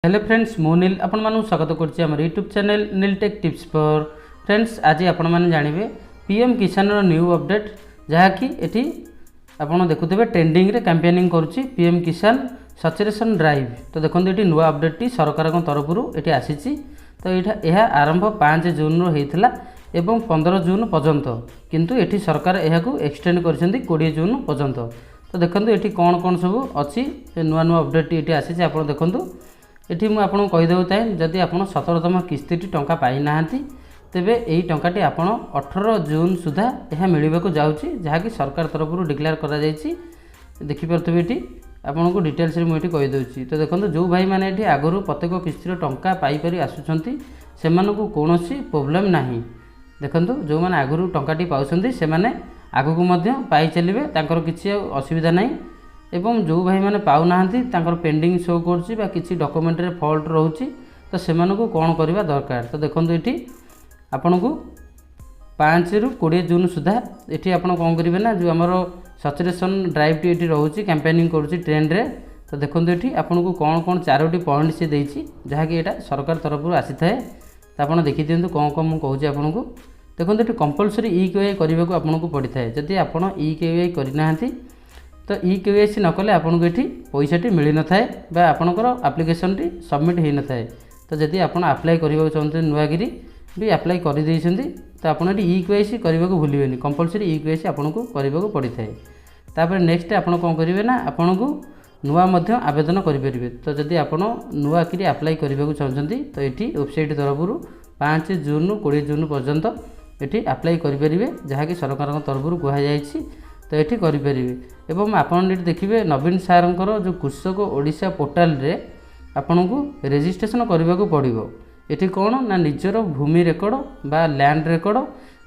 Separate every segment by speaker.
Speaker 1: Hello friends मु नील आपण मानू स्वागत करछि हमर यूट्यूब चैनल नील टेक टिप्स पर। फ्रेंड्स आज आपण माने जानिबे पीएम किसान रो न्यू अपडेट जहा कि एठी आपण देखुथिबे ट्रेंडिंग रे कैंपेनिंग करूछि पीएम किसान सचुरेशन ड्राइव। तो देखंतु एठी नुवा अपडेट टी सरकार को तरफ रु एठी आसीछि। तो एहा आरंभ 5 जून रो हेइथिला एवं 15 जून पर्यंत, किंतु एठी सरकार एहाकू एक्सटेंड करछन्ती 20 जून पर्यंत। तो देखंतु एठी कोन सब अछि नुवा नुवा अपडेट टी एठी आसीछि। आपण देखंतु एठी मु आपन कहि देउ ताई जदि आपन 17तम किस्तीटी टंका पाई नाहंती तेबे एही टंकाटी आपन 18 जून सुधा एहा मिलिबाकू जाउची, जहा कि सरकार तरफ रु डिक्लेयर करा जायछि। देखि परथबे एठी आपन को डिटेल्स रे मु एठी कहि देउची। तो देखंतु जो भाई माने एठी आगरु प्रत्येक किस्तीर टंका पाई परि आसुछंती सेमानकू कोनोसी प्रॉब्लम नाही। देखंतु जो माने आगरु टंकाटी पाउछंती से माने आगुकू मध्य पाई चलिबे, तांकर किछि असुविधा नाही। एवं जो भाई मैंने पाऊ नाहंती तांकर पेंडिंग शो करछि बा किछि डॉक्यूमेंट रे फॉल्ट रहउछि, तो सेमानकू कोन करबा दरकार। तो देखंतु एठी आपनकू 5 रु 20 जून सुधा एठी आपन कोन करिवे ना जो हमरो सचुरेशन ड्राइव टी एठी रहउछि कैंपेनिंग करूछि ट्रेंड रे। तो देखंतु एठी आपनकू कोन चारोटी पॉइंट से देइछि जहा कि एटा सरकार तरफ रु आसी थाए। तो आपन देखि दियंतु कोन मु कहूछि आपनकू। देखंतु एठी कंपलसरी ई केवाई करबाकू आपनकू पड़ी थाए। जदि आपन ई केवाई करि नाहंती तो ई केवाईसी नकले आपको ये पैसाटी मिल न थाए बा आपणकर आप्लिकेसन टी सबमिट हो न थाए। तो जदि आपन अप्लाई करबा चाहते नुआगिरी भी अप्लाई कर देइछंती तो आपन ई केवाईसी करबा को भूलिबेनी, कंपलसरी ई केवाईसी आपको करबा को पड़ी थाए। तापर नेक्स्ट आपन कोन करिवे ना आपन को नुआ मध्य आवेदन करि परिबे। तो जदि आपन नुआ किरी अप्लाई करबा को चाहते तो एठी वेबसाइट तरफ रु 5 जून 20 जून पर्यंत एठी अप्लाई करि परिबे, जहा कि सरकार तरफ रु कहा जायछि। तो ये करें एवं आपड़ देखिए नवीन सारंकर जो कृषक ओडिशा पोर्टाल रे आपन को रेजिस्ट्रेशन करने को पड़ो। ये कौन ना निजर भूमि रेकर्ड बा लैंड रेकर्ड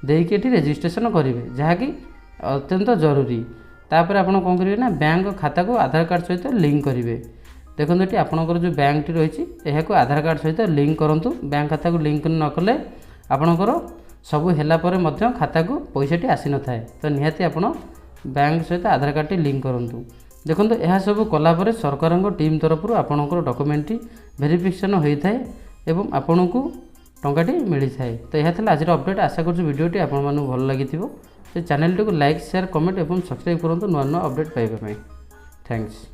Speaker 1: देकी ये रेजिस्ट्रेशन करेंगे, जहाँकि अत्यंत जरूरी। तापर आपन कौन करेंगे ना बैंक खाता को आधार कार्ड सहित लिंक करेंगे। देखो ये आपंकर जो बैंक टी रही है आधार कार्ड सहित लिंक करूँ। बैंक खाता को लिंक न कले आपणकर सबू है खाता को पैसाटी आसी न थाए। तो निहाती आपन बैंक सहित आधार कार्ड टी लिंक करूँ। देखो यह सब कलापर सरकार टीम तरफ आपणकर डॉक्यूमेंट वेरिफिकेशन होता है एवं आपन को टंकाटी मिली थाए। तो यह था आज अपडेट। आशा कर वीडियोटी आपन भल लगी। तो चैनल टी को लाइक शेयर कमेंट और सब्सक्राइब करूँ नुआ नुआ अपडेट पाइबा। थैंक्स।